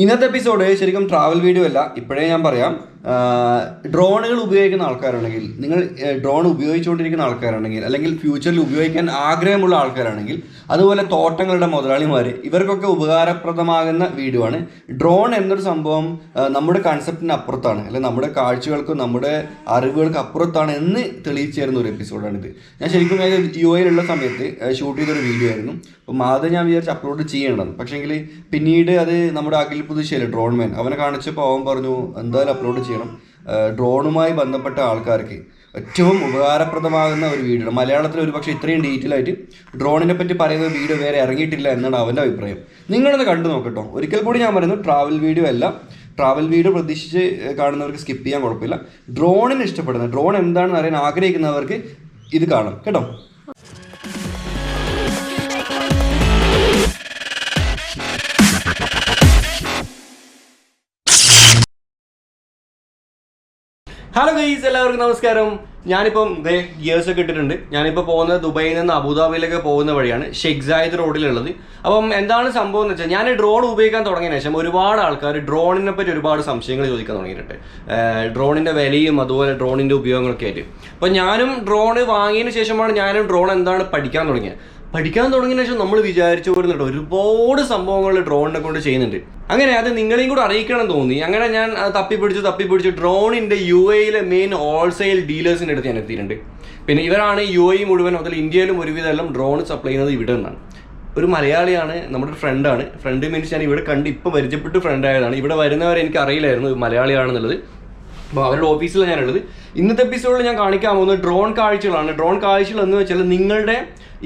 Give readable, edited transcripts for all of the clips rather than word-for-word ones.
ഇന്നത്തെ എപ്പിസോഡ് ശരിക്കും travel video അല്ല. ഇപ്പോഴേ ഞാൻ പറയാം, ഡ്രോണുകൾ ഉപയോഗിക്കുന്ന ആൾക്കാരാണെങ്കിൽ, നിങ്ങൾ ഡ്രോൺ ഉപയോഗിച്ചുകൊണ്ടിരിക്കുന്ന ആൾക്കാരാണെങ്കിൽ, അല്ലെങ്കിൽ ഫ്യൂച്ചറിൽ ഉപയോഗിക്കാൻ ആഗ്രഹമുള്ള ആൾക്കാരാണെങ്കിൽ, അതുപോലെ തോട്ടങ്ങളുടെ മുതലാളിമാർ, ഇവർക്കൊക്കെ ഉപകാരപ്രദമാകുന്ന വീഡിയോ ആണ്. ഡ്രോൺ എന്നൊരു സംഭവം നമ്മുടെ കൺസെപ്റ്റിന് അപ്പുറത്താണ്, അല്ലെങ്കിൽ നമ്മുടെ കാഴ്ചകൾക്കും നമ്മുടെ അറിവുകൾക്ക് അപ്പുറത്താണ് എന്ന് തെളിയിച്ചു തരുന്ന ഒരു എപ്പിസോഡാണിത്. ഞാൻ ശരിക്കും UAE സമയത്ത് ഷൂട്ട് ചെയ്തൊരു വീഡിയോ ആയിരുന്നു. അപ്പം അത് ഞാൻ വിചാരിച്ച് അപ്ലോഡ് ചെയ്യണം. പക്ഷേങ്കിൽ പിന്നീട് അത് നമ്മുടെ അഖിൽ പുതുശ്ശേരി ഡ്രോൺമാൻ അവനെ കാണിച്ചപ്പോൾ അവൻ പറഞ്ഞു എന്തായാലും അപ്ലോഡ് ചെയ്യണം. ഡ്രോണുമായി ബന്ധപ്പെട്ട ആൾക്കാർക്ക് ഏറ്റവും ഉപകാരപ്രദമാകുന്ന ഒരു വീഡിയോ. മലയാളത്തിൽ ഒരുപക്ഷെ ഇത്രയും ഡീറ്റെയിൽ ആയിട്ട് ഡ്രോണിനെ പറ്റി പറയുന്ന വീഡിയോ വേറെ ഇറങ്ങിയിട്ടില്ല എന്നാണ് അവൻ്റെ അഭിപ്രായം. നിങ്ങളൊന്ന് കണ്ടു നോക്കട്ടോ. ഒരിക്കൽ കൂടി ഞാൻ പറയുന്നു, ട്രാവൽ വീഡിയോ അല്ല. ട്രാവൽ വീഡിയോ പ്രതീക്ഷിച്ച് കാണുന്നവർക്ക് സ്കിപ്പ് ചെയ്യാൻ കുഴപ്പമില്ല. ഡ്രോണിന് ഇഷ്ടപ്പെടുന്ന, ഡ്രോൺ എന്താണെന്ന് അറിയാൻ ആഗ്രഹിക്കുന്നവർക്ക് ഇത് കാണാം കേട്ടോ. ഹലോ ഗൈസ്, എല്ലാവർക്കും നമസ്കാരം. ഞാനിപ്പം ഗിയേഴ്സ് ഒക്കെ ഇട്ടിട്ടുണ്ട്. ഞാനിപ്പോൾ പോകുന്നത് ദുബൈയിൽ നിന്ന് അബുദാബിയിലേക്ക് പോകുന്ന വഴിയാണ്, ഷെയ്ഖ് സായിദ് റോഡിലുള്ളത്. അപ്പം എന്താണ് സംഭവം എന്ന് വെച്ചാൽ, ഞാൻ ഡ്രോൺ ഉപയോഗിക്കാൻ തുടങ്ങിയ ശേഷം ഒരുപാട് ആൾക്കാർ ഡ്രോണിനെ പറ്റി ഒരുപാട് സംശയങ്ങൾ ചോദിക്കാൻ തുടങ്ങിയിട്ടുണ്ട്. ഡ്രോണിൻ്റെ വിലയും അതുപോലെ ഡ്രോണിൻ്റെ ഉപയോഗങ്ങളൊക്കെ ആയിട്ട്. അപ്പം ഞാനും ഡ്രോൺ വാങ്ങിയതിന് ശേഷമാണ് ഞാനും ഡ്രോൺ എന്താണ് പഠിക്കാൻ തുടങ്ങിയത്. പഠിക്കാൻ തുടങ്ങിയ ശേഷം നമ്മൾ വിചാരിച്ചു പോരുന്നുണ്ട് ഒരുപാട് സംഭവങ്ങൾ ഡ്രോണിനെ കൊണ്ട് ചെയ്യുന്നുണ്ട്. അങ്ങനെ അത് നിങ്ങളെയും കൂടെ അറിയിക്കണം തോന്നി. അങ്ങനെ ഞാൻ തപ്പിപ്പിടിച്ച് ഡ്രോണിൻ്റെ UAE മെയിൻ ഹോൾസെയിൽ ഡീലേഴ്സിൻ്റെ അടുത്ത് ഞാൻ എത്തിയിട്ടുണ്ട്. പിന്നെ ഇവരാണ് UAE മുഴുവൻ മുതൽ ഇന്ത്യയിലും ഒരുവിധമെല്ലാം ഡ്രോൺ സപ്ലൈ ചെയ്യുന്നത് ഇവിടെ നിന്നാണ്. ഒരു മലയാളിയാണ്, നമ്മുടെ ഒരു ഫ്രണ്ടാണ്. ഫ്രണ്ട് മീൻസ് ഞാൻ ഇവിടെ കണ്ട് ഇപ്പോൾ പരിചയപ്പെട്ട് ഫ്രണ്ടായതാണ്. ഇവിടെ വരുന്നവരെ എനിക്ക് അറിയില്ലായിരുന്നു മലയാളിയാണെന്നുള്ളത്. അപ്പോൾ അവരുടെ ഓഫീസിലാണ് ഞാനുള്ളത്. ഇന്നത്തെ എപ്പിസോഡിൽ ഞാൻ കാണിക്കാൻ പോകുന്നത് ഡ്രോൺ കാഴ്ചകളാണ്. ഡ്രോൺ കാഴ്ചകൾ എന്ന് വെച്ചാൽ നിങ്ങളുടെ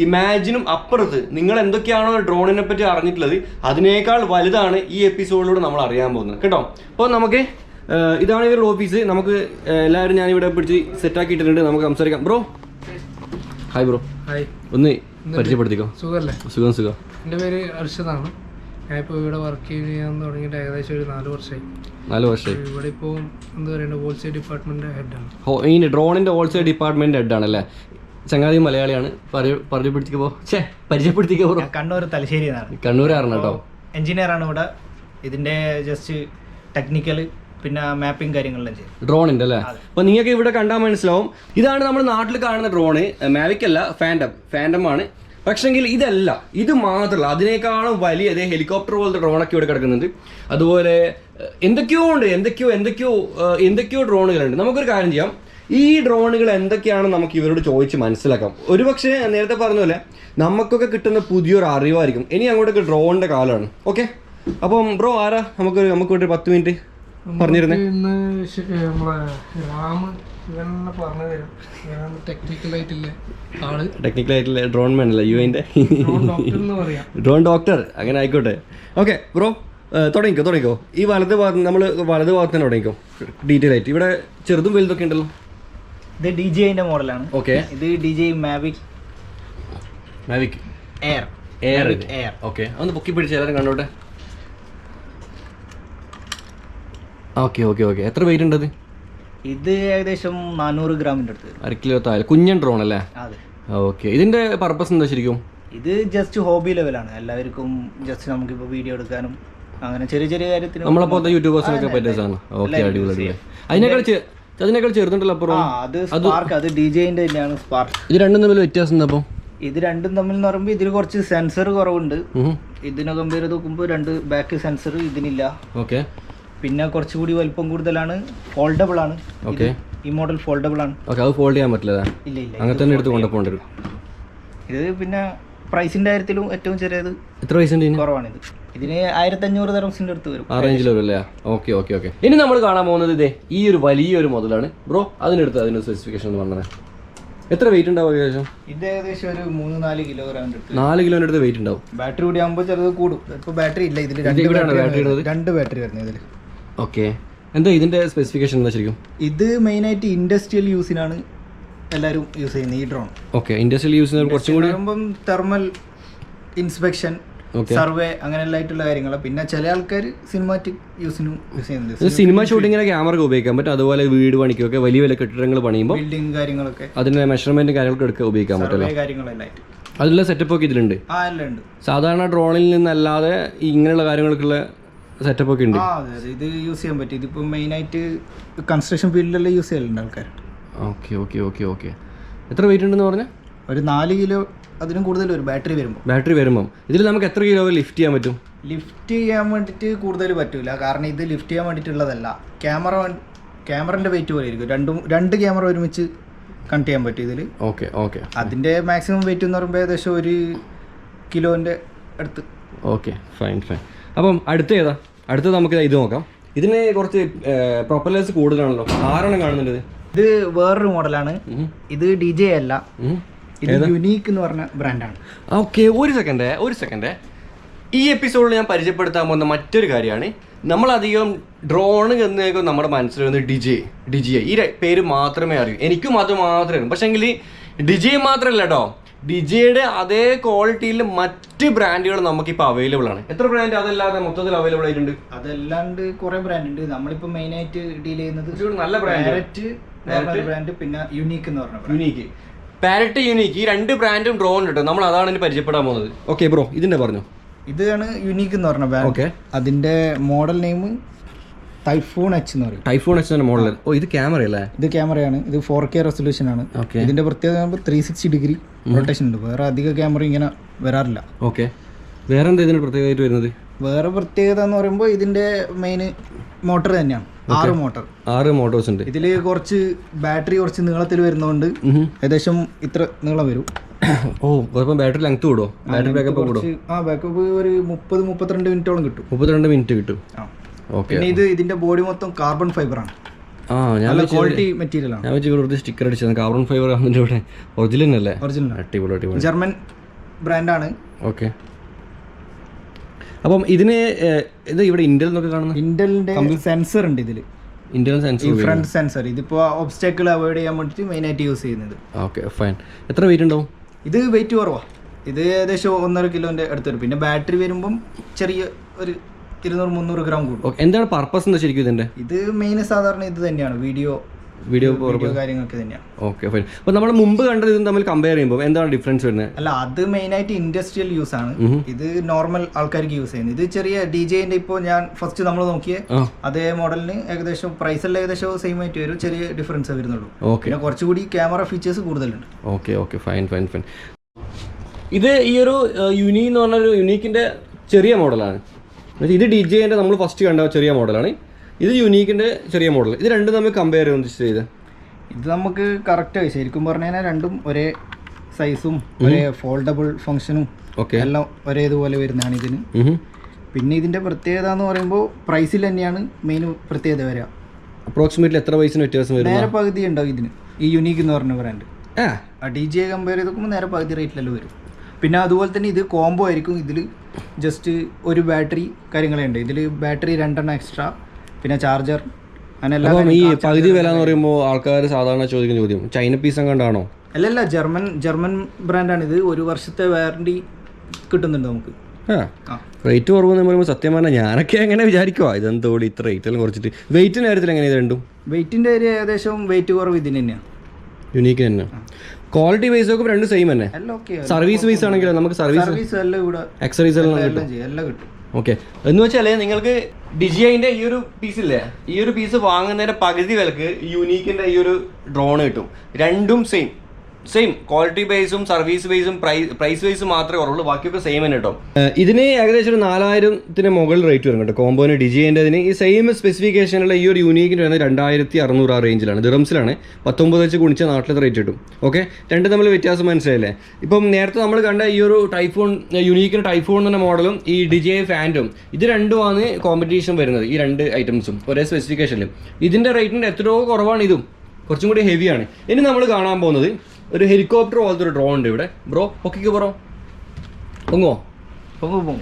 ഇമാജിനും അപ്പുറത്ത് നിങ്ങൾ എന്തൊക്കെയാണോ ഡ്രോണിനെ പറ്റി അറിഞ്ഞിട്ടുള്ളത് അതിനേക്കാൾ വലുതാണ് ഈ എപ്പിസോഡിലൂടെ നമ്മൾ അറിയാൻ പോകുന്നത് കേട്ടോ. അപ്പോൾ നമുക്ക് ഇതാണ് ഇവരുടെ ഓഫീസ്. നമുക്ക് എല്ലാവരും ഞാനിവിടെ പിടിച്ച് സെറ്റാക്കിയിട്ടുണ്ട്. നമുക്ക് സംസാരിക്കാം. Bro hi. Bro hi. ഒന്ന് പരിചയപ്പെടുത്തിക്കോ. സുഖമല്ലേ? സുഖം. എൻ്റെ പേര് അർഷദാണ്. ഞാനിപ്പോൾ ഇവിടെ വർക്ക് ചെയ്യാൻ തുടങ്ങിയിട്ട് ഏകദേശം ഒരു 4 വർഷമായി. 4 വർഷമായി. ഇവിടെ ഇപ്പോൾ എന്താ പറയുക, ഹോൾസെയിൽ ഡിപ്പാർട്ട്മെന്റ് ഹെഡാണ്. ഈ ഡ്രോണിന്റെ ഹോൾസെയിൽ ഡിപ്പാർട്ട്മെന്റ് ഹെഡാണല്ലേ? ചങ്ങാതി മലയാളിയാണ്. പരിചയപ്പെടുത്തിക്കോ. കണ്ണൂർ തലശ്ശേരി കണ്ണൂരാണ് കേട്ടോ. എഞ്ചിനീയർ ആണ് ഇവിടെ. ഇതിന്റെ ജസ്റ്റ് ടെക്നിക്കൽ പിന്നെ മാപ്പിംഗ് കാര്യങ്ങളെല്ലാം ചെയ്യും ഡ്രോണിന്റെ അല്ലേ? അപ്പൊ നിങ്ങൾക്ക് ഇവിടെ കണ്ടാൽ മനസ്സിലാവും. ഇതാണ് നമ്മുടെ നാട്ടിൽ കാണുന്ന ഡ്രോണ്. മാവിക് അല്ല, ഫാൻഡം ആണ്. പക്ഷെങ്കിൽ ഇതല്ല, ഇത് മാത്രമല്ല, അതിനേക്കാളും വലിയ ഹെലികോപ്റ്റർ പോലത്തെ ഡ്രോണൊക്കെ ഇവിടെ കിടക്കുന്നുണ്ട്. അതുപോലെ എന്തൊക്കെയോ ഡ്രോണുകളുണ്ട്. നമുക്കൊരു കാര്യം ചെയ്യാം, ഈ ഡ്രോണുകൾ എന്തൊക്കെയാണെന്ന് നമുക്ക് ഇവരോട് ചോദിച്ച് മനസ്സിലാക്കാം. ഒരുപക്ഷെ നേരത്തെ പറഞ്ഞ പോലെ നമുക്കൊക്കെ കിട്ടുന്ന പുതിയൊരു അറിവായിരിക്കും. ഇനി അങ്ങോട്ടൊക്കെ ഡ്രോണിന്റെ കാലമാണ്. ഓക്കെ, അപ്പം ബ്രോ ആരാ നമുക്ക് ഒരു 10 മിനിറ്റ് പറഞ്ഞിരുന്നേ? ഇന്ന് നമ്മളെ ടെക്നിക്കലായിട്ടുള്ള ഡ്രോൺ മാനല്ലേ UAE ഡ്രോൺ ഡോക്ടർ, അങ്ങനെ ആയിക്കോട്ടെ. ഓക്കെ ബ്രോ, തുടങ്ങിക്കോ. ഈ വലത് ഭാഗത്ത് തന്നെ തുടങ്ങിക്കോ ഡീറ്റെയിൽ ആയിട്ട്. ഇവിടെ ചെറുതും വലുതൊക്കെ ഉണ്ടല്ലോ. ഇത് DJIന്റെ മോഡലാണ്. ഓക്കെ, ഇത് DJI മാവിക് എയർ. ഓക്കെ, ഒന്ന് പൊക്കി പിടിച്ച് എല്ലാവരും കണ്ടോട്ടെ. ഓക്കെ. എത്ര വെയിറ്റ് ഉണ്ട്? ഇത് ഏകദേശം 400 ഗ്രാമിന്റെ അടുത്ത്. 1 കിലോ താഴെ. കുഞ്ഞൻ ഡ്രോൺ അല്ലേ? അതെ. ഓക്കെ, ഇതിന്റെ പർപ്പസ് എന്താ ശരിക്കും? ഇത് ജസ്റ്റ് ഹോബി ലെവലാണ്. എല്ലാവർക്കും ജസ്റ്റ് നമുക്കിപ്പോൾ വീഡിയോ എടുക്കാനും അങ്ങനെ ചെറിയ കാര്യത്തിന് നമ്മളപ്പോൾ യൂട്യൂബേഴ്സിനൊക്കെ പറ്റിയതാണ്. ഓക്കെ, അടിപൊളി. അതിനേക്കാൾ ചെറുതുണ്ടല്ലോ അപ്പുറം. അത് സ്പാർക്ക്, അത് DJIന്റെ തന്നെയാണ് സ്പാർക്ക്. ഇത് രണ്ടും തമ്മിൽ വ്യത്യാസം എന്താ? അപ്പോൾ ഇത് രണ്ടും തമ്മിൽ എന്ന് പറയുമ്പോൾ ഇതിൽ കുറച്ച് സെൻസർ കുറവുണ്ട്. ഇതിനെ കമ്പയർ ചെയ്ത് നോക്കുമ്പോൾ 2 ബാക്ക് സെൻസർ ഇതിനില്ല. ഓക്കെ, പിന്നെ കുറച്ചുകൂടി വലിപ്പം കൂടുതലാണ്. ഫോൾഡബിൾ ആണ്. ഓക്കെ, ഈ മോഡൽ ഫോൾഡബിൾ ആണ്. ഓക്കെ, അത് ഫോൾഡ് ചെയ്യാൻ പറ്റില്ല. ഇല്ല, അങ്ങനെ തന്നെ എടുത്ത് കൊണ്ടുപോകേണ്ടി വരും. ഇത് പിന്നെ പ്രൈസിന്റെ കാര്യത്തിലും ഏറ്റവും ചെറിയത്. എത്ര പൈസ കുറവാണിത്. ഇതിന് 1500 ദിർഹംസിന്റെ അടുത്ത് വരും. ആ റേഞ്ചിൽ വരും അല്ലേ? ഓക്കെ. ഇനി നമ്മൾ കാണാൻ പോകുന്നത് ഈ ഒരു വലിയൊരു മുതലാണ്. ബ്രോ, അതിന്റെ സ്പെസിഫിക്കേഷൻ എന്ന് പറഞ്ഞത് എത്ര വെയിറ്റ് ഉണ്ടാവും ഏകദേശം? ഇത് ഏകദേശം ഒരു 3-4 കിലോഗ്രാമിന്റെ അടുത്ത്. 4 കിലോന്റെ അടുത്ത് വെയിറ്റ് ഉണ്ടാവും. ബാറ്ററി കൂടി ആകുമ്പോൾ ചിലത് കൂടും. ഇപ്പൊ ബാറ്ററി ഇല്ല ഇതിൽ. 2 ബാറ്ററി വരുന്നത് ഇതിൽ. ഓക്കെ, എന്താ ഇതിന്റെ സ്പെസിഫിക്കേഷൻ എന്താ ശരിക്കും? ഇത് മെയിൻ ആയിട്ട് ഇൻഡസ്ട്രിയൽ യൂസിനാണ് എല്ലാവരും യൂസ് ചെയ്യുന്നത് ഈ ഡ്രോൺ. ഓക്കെ, ഇൻഡസ്ട്രിയൽ യൂസിന് കുറച്ചും കൂടി തെർമൽ ഇൻസ്പെക്ഷൻ, സർവേ അങ്ങനെയുള്ള ആയിട്ടുള്ള കാര്യങ്ങൾ. പിന്നെ ചില ആൾക്കാർ സിനിമാറ്റിക് യൂസിനും യൂസ് ചെയ്യുന്നത്. സിനിമ ഷൂട്ടിങ്ങിന് ക്യാമറ ഉപയോഗിക്കാൻ പറ്റും. അതുപോലെ വീട് പണിക്കൊക്കെ വലിയ കെട്ടിടങ്ങൾ പണിയുമ്പോൾ ബിൽഡിംഗ് കാര്യങ്ങളൊക്കെ അതിന്റെ മെഷർമെന്റ് കാര്യങ്ങളൊക്കെ എടുക്കാൻ ഉപയോഗിക്കാൻ പറ്റില്ല. കാര്യങ്ങളെല്ലാം അതിലുള്ള സെറ്റപ്പ് ഒക്കെ ഇതിലുണ്ട്. എല്ലാം ഉണ്ട്. സാധാരണ ഡ്രോണിൽ നിന്നല്ലാതെ ഇങ്ങനെയുള്ള കാര്യങ്ങൾക്കുള്ള സെറ്റപ്പ് ഒക്കെ ഉണ്ട്. ആ അതെ അതെ, ഇത് യൂസ് ചെയ്യാൻ പറ്റും. ഇതിപ്പോൾ മെയിനായിട്ട് കൺസ്ട്രക്ഷൻ ഫീൽഡിലെല്ലാം യൂസ് ചെയ്യലുണ്ട് ആൾക്കാർ. Okay okay okay okay. എത്ര വെയിറ്റ് ഉണ്ടെന്ന് പറഞ്ഞാൽ? ഒരു 4 കിലോ അതിനും കൂടുതൽ വരും ബാറ്ററി വരുമ്പോൾ. ഇതിൽ നമുക്ക് എത്ര കിലോ ലിഫ്റ്റ് ചെയ്യാൻ പറ്റും? ലിഫ്റ്റ് ചെയ്യാൻ വേണ്ടിയിട്ട് കൂടുതൽ പറ്റില്ല, കാരണം ഇത് ലിഫ്റ്റ് ചെയ്യാൻ വേണ്ടിയിട്ടുള്ളതല്ല. ക്യാമറൻ്റെ വെയിറ്റ് പോലെ ഇരിക്കും. രണ്ട് ക്യാമറ ഒരുമിച്ച് കണക്ട് ചെയ്യാൻ പറ്റും ഇതിൽ. Okay okay. അതിൻ്റെ മാക്സിമം വെയിറ്റ് എന്ന് പറയുമ്പോൾ ഏകദേശം 1 കിലോൻ്റെ അടുത്ത്. Okay fine fine. അപ്പം അടുത്തത് നമുക്ക് ഇത് നോക്കാം. ഇതിന് കുറച്ച് പ്രൊപ്പല്ലേഴ്സ് കൂടുതലാണല്ലോ, 6 കാണുന്നുണ്ട്. ഇത് വേറൊരു മോഡലാണ്. ഇത് DJ അല്ല, ഇത് യുണീക്ക് എന്ന് പറഞ്ഞ ബ്രാൻഡാണ്. ഓക്കെ, ഒരു സെക്കൻഡ്. ഈ എപ്പിസോഡിൽ ഞാൻ പരിചയപ്പെടുത്താൻ പോകുന്ന മറ്റൊരു കാര്യമാണ്, നമ്മളധികം ഡ്രോൺ എന്നേക്കും നമ്മുടെ മനസ്സിൽ വന്ന് ഡിജെ ഈ പേര് മാത്രമേ അറിയൂ. എനിക്കും അത് മാത്രമേ അറിയൂ. പക്ഷേങ്കിൽ ഡിജെ മാത്രമല്ല കേട്ടോ, ഡിജയുടെ അതേ ക്വാളിറ്റിയിൽ മറ്റ് ബ്രാൻഡുകൾ നമുക്കിപ്പോൾ അവൈലബിൾ ആണ്. എത്ര ബ്രാൻഡ് അതല്ലാതെ മൊത്തത്തിൽ അവൈലബിൾ ആയിട്ടുണ്ട്? അതല്ലാണ്ട് കുറെ ബ്രാൻഡ് ഉണ്ട്. നമ്മളിപ്പോൾ മെയിനായിട്ട് ഡീൽ ചെയ്യുന്നത് നല്ല ബ്രാൻഡ്, പിന്നെ യുണീക്ക് എന്ന് പറഞ്ഞ പാരറ്റ് യുണീക്ക്, ഈ 2 ബ്രാൻഡും ഡ്രോൺ കിട്ടും. നമ്മൾ അതാണ് ഇനി പരിചയപ്പെടാൻ പോകുന്നത്. ഓക്കെ ബ്രോ, ഇതിന്റെ പറഞ്ഞു. ഇതാണ് യുണീക്ക് എന്ന് പറഞ്ഞ ബ്രാൻഡ്. ഓക്കെ, അതിന്റെ മോഡൽ നെയിം ടൈഫൂൺ H എന്ന് പറയും. ടൈഫൂൺ H എന്ന മോഡൽ. ഓ, ഇത് ക്യാമറ അല്ലേ? ഇത് ക്യാമറയാണ്. ഇത് 4K റെസൊല്യൂഷൻ ആണ്. ഇതിന്റെ പ്രത്യേകത 360 ഡിഗ്രി റൊട്ടേഷൻ ഉണ്ട്. വേറെ അധിക ക്യാമറ ഇങ്ങനെ വരാറില്ല. ഓക്കെ, വേറെ എന്താ ഇതിന് പ്രത്യേകമായിട്ട് വരുന്നത്? വേറെ പ്രത്യേകത എന്ന് പറയുമ്പോൾ ഇതിന്റെ മെയിൻ മോട്ടർ തന്നെയാണ്. 6 മോട്ടോഴ്സ് ഉണ്ട്. ഇതിൽ കുറച്ച് ബാറ്ററി കുറച്ച് നീളത്തിൽ വരുന്നതുകൊണ്ട് ഏകദേശം ഇത്ര നീളം വരും. ഓ, ബാറ്ററി ലെങ്ത് കൂടുമോ? ബാറ്ററി ബാക്കപ്പ് കൂടുമോ? ബാക്കപ്പ് ഒരു 30-32 മിനിറ്റോളം കിട്ടും. 32 മിനിറ്റ് കിട്ടും. പിന്നെ ഇതിന്റെ ബോഡി മൊത്തം കാർബൺ ഫൈബർ ആണ്. ക്വാളിറ്റി മെറ്റീരിയൽ ആണ്. ഞാൻ വെച്ച് സ്റ്റിക്കർ അടിച്ചത് കാർബൺ ഫൈബർ ആണ്. ഇവിടെ ഒറിജിനൽ അല്ലേ? ഒറിജിനൽ ജർമ്മൻ ബ്രാൻഡാണ്. ഓക്കെ, അപ്പം ഇതിന് ഇത് ഇവിടെ ഇന്റൽ എന്നൊക്കെ കാണുന്നത്, ഇന്റലിന്റെ സെൻസർ ഉണ്ട് ഇതിൽ. Intel sensor, front sensor. ഇതിപ്പോ ഒബ്സ്റ്റാക്കിൾ അവോയ്ഡ് ചെയ്യാൻ വേണ്ടിയിട്ട് മെയിനായിട്ട് യൂസ് ചെയ്യുന്നത്. Okay fine. എത്ര വെയിറ്റ് ഉണ്ടാവും? ഇത് വെയിറ്റ് കുറവാ. ഇത് ഏകദേശം 1.5 കിലോന്റെ അടുത്ത് വരും. പിന്നെ ബാറ്ററി വരുമ്പം ചെറിയ ഒരു 200-300 ഗ്രാം കൂടും. എന്താണ് പർപ്പസ് എന്താ ശരിക്കും ഇതിന്റെ? ഇത് മെയിൻ സാധാരണ ഇത് തന്നെയാണ്, വീഡിയോ കാര്യങ്ങളൊക്കെ തന്നെയാണ്. Okay fine. അപ്പോൾ നമ്മൾ മുമ്പ് കണ്ടത് ഇതും തമ്മിൽ കമ്പയർ ചെയ്യുമ്പോൾ എന്താണ് ഡിഫറൻസ് വരുന്നത്? അല്ല, അത് മെയിനായിട്ട് ഇൻഡസ്ട്രിയൽ യൂസ് ആണ്. ഇത് നോർമൽ ആൾക്കാർക്ക് യൂസ് ചെയ്യുന്നത്. ഇത് ചെറിയ DJന്റെ ഇപ്പോൾ ഞാൻ ഫസ്റ്റ് നമ്മൾ നോക്കിയ അതേ മോഡലിന് ഏകദേശം പ്രൈസെല്ലാം ഏകദേശം സെയിം ആയിട്ട് വരും. ചെറിയ ഡിഫറൻസ് വരുന്നുള്ളൂ. പിന്നെ കുറച്ചുകൂടി ക്യാമറ ഫീച്ചേഴ്സ് കൂടുതലുണ്ട്. Okay fine. ഇത് ഈ ഒരു യുണി എന്ന് പറഞ്ഞൊരു യുണീക്കിന്റെ ചെറിയ മോഡലാണ്. ഇത് DJന്റെ നമ്മൾ ഫസ്റ്റ് കണ്ട ചെറിയ മോഡലാണ്. ഇത് യുണീക്കിന്റെ ചെറിയ മോഡൽ. ഇത് രണ്ടും തമ്മിൽ കമ്പയർ ചെയ്ത് ഇത് നമുക്ക് കറക്റ്റ് ശരിക്കും പറഞ്ഞു കഴിഞ്ഞാൽ രണ്ടും ഒരേ സൈസും ഒരേ ഫോൾഡബിൾ ഫംഗ്ഷനും എല്ലാം ഒരേ ഇതുപോലെ വരുന്നതാണ് ഇതിന്. പിന്നെ ഇതിന്റെ പ്രത്യേകത എന്ന് പറയുമ്പോൾ പ്രൈസിൽ തന്നെയാണ് മെയിൻ പ്രത്യേകത വരിക. അപ്രോക്സിമേറ്റ്ലി എത്ര പൈസ വ്യത്യാസം വരും? നേരെ പകുതി ഉണ്ടാവും ഇതിന്. ഈ യുണീക്ക് എന്ന് പറഞ്ഞ ബ്രാൻഡ് DJ കമ്പയർ ചെയ്ത് നോക്കുമ്പോൾ നേരെ പകുതി റേറ്റിലെല്ലാം വരും. പിന്നെ അതുപോലെ തന്നെ ഇത് കോംബോ ആയിരിക്കും. ഇതിൽ ജസ്റ്റ് ഒരു ബാറ്ററി കാര്യങ്ങളേ ഉണ്ട്. ഇതിൽ ബാറ്ററി 2 എക്സ്ട്രാ, പിന്നെ ചാർജർ, അങ്ങനെ. ഈ പകുതി വില എന്ന് പറയുമ്പോൾ ആൾക്കാർ സാധാരണ ചോദിക്കുന്ന ചോദ്യം ചൈന പീസ് കണ്ടാണോ? അല്ലല്ല, ജർമ്മൻ ബ്രാൻഡാണ് ഇത്. 1 വർഷത്തെ വാറണ്ടി കിട്ടുന്നുണ്ട് നമുക്ക്. റേറ്റ് കുറവെന്ന് പറയുമ്പോൾ സത്യം പറഞ്ഞാൽ ഞാനൊക്കെ എങ്ങനെ വിചാരിക്കുവാ ഇതെന്തോടി ഇത്ര റേറ്റ് എല്ലാം കുറച്ചിട്ട്. വെയിറ്റിന്റെ കാര്യത്തിൽ എങ്ങനെയാണ് രണ്ടും? വെയിറ്റിന്റെ ഏകദേശം വെയിറ്റ് കുറവ് ഇതിന് തന്നെയാണ്, യുണീക്ക് തന്നെ. ക്വാളിറ്റി വൈസ് ഒക്കെ രണ്ടും സെയിം തന്നെ. സർവീസ് വൈസ് ആണെങ്കിൽ നമുക്ക് സർവീസ് എക്സറീസ് എല്ലാം കിട്ടും. ഓക്കെ, എന്ന് വെച്ചാൽ നിങ്ങൾക്ക് ഡിജിഐന്റെ ഈ ഒരു പീസില്ലേ, ഈ ഒരു പീസ് വാങ്ങുന്നതിന്റെ പകുതി വിലക്ക് യൂണീക്കിന്റെ ഈ ഒരു ഡ്രോൺ കിട്ടും. രണ്ടും സെയിം ക്വാളിറ്റി ബേസും സർവീസ് ബേസും പ്രൈസ് വൈസും മാത്രമേ കുറവുള്ളൂ. ബാക്കിയൊക്കെ സെയിം തന്നെ കേട്ടോ. ഇതിന് ഏകദേശം ഒരു 4000-ന് മുകളിൽ റേറ്റ് വരും കേട്ടോ. കോമ്പോന് ഡിജിഐൻ്റെ അതിന് ഈ സെയിം സ്പെസിഫിക്കേഷനുള്ള ഈ ഒരു യൂണീക്കിന് വരുന്നത് 2600 ആ റേഞ്ചിലാണ്. ദിറംസിലാണ്. 19 വെച്ച് ഗുണിച്ച നാട്ടിലത്തെ റേറ്റ് കിട്ടും. ഓക്കെ, രണ്ടും തമ്മിൽ വ്യത്യാസം മനസ്സിലായില്ലേ? ഇപ്പം നേരത്തെ നമ്മൾ കണ്ട ഈ ഒരു യൂണീക്കിന് ടൈഫോൺ എന്ന മോഡലും ഈ ഡിജിഐ ഫാൻറ്റും ഇത് രണ്ടുമാണ് കോമ്പറ്റീഷൻ വരുന്നത്. ഈ 2 ഐറ്റംസും ഒരേ സ്പെസിഫിക്കേഷനിൽ. ഇതിൻ്റെ റേറ്റിൻ്റെ എത്രയോ കുറവാണ് ഇതും, കുറച്ചും കൂടി ഹെവിയാണ്. ഇനി നമ്മൾ കാണാൻ പോകുന്നത് ഒരു ഹെലികോപ്റ്റർ പോലത്തെ ഒരു ഡ്രോൺ ഉണ്ട് ഇവിടെ. ബ്രോ പൊക്കിക്ക് ബ്രോ പൊങ്ങോ.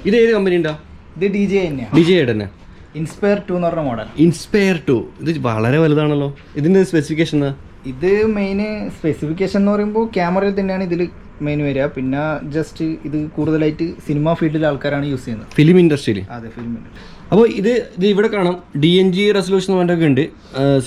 ഇത് ഏത് കമ്പനി ഉണ്ടാ? ഇത് DJ തന്നെ. ഇൻസ്പയർ 2 എന്ന് പറഞ്ഞ മോഡൽ. ഇൻസ്പയർ 2 ഇത് വളരെ വലുതാണല്ലോ. ഇതിന്റെ സ്പെസിഫിക്കേഷൻ? ഇത് മെയിൻ സ്പെസിഫിക്കേഷൻ എന്ന് പറയുമ്പോൾ ക്യാമറയിൽ തന്നെയാണ് ഇതിൽ മെയിൻ വരിക. പിന്നെ ജസ്റ്റ് ഇത് കൂടുതലായിട്ട് സിനിമ ഫീൽഡിലെ ആൾക്കാരാണ് യൂസ് ചെയ്യുന്നത്, ഫിലിം ഇൻഡസ്ട്രിയിൽ. അതെ, ഫിലിം ഇൻഡസ്ട്രി. അപ്പോൾ ഇത് ഇവിടെ കാണാം DNG റെസൊല്യൂഷൻ വേണ്ടൊക്കെ ഉണ്ട്,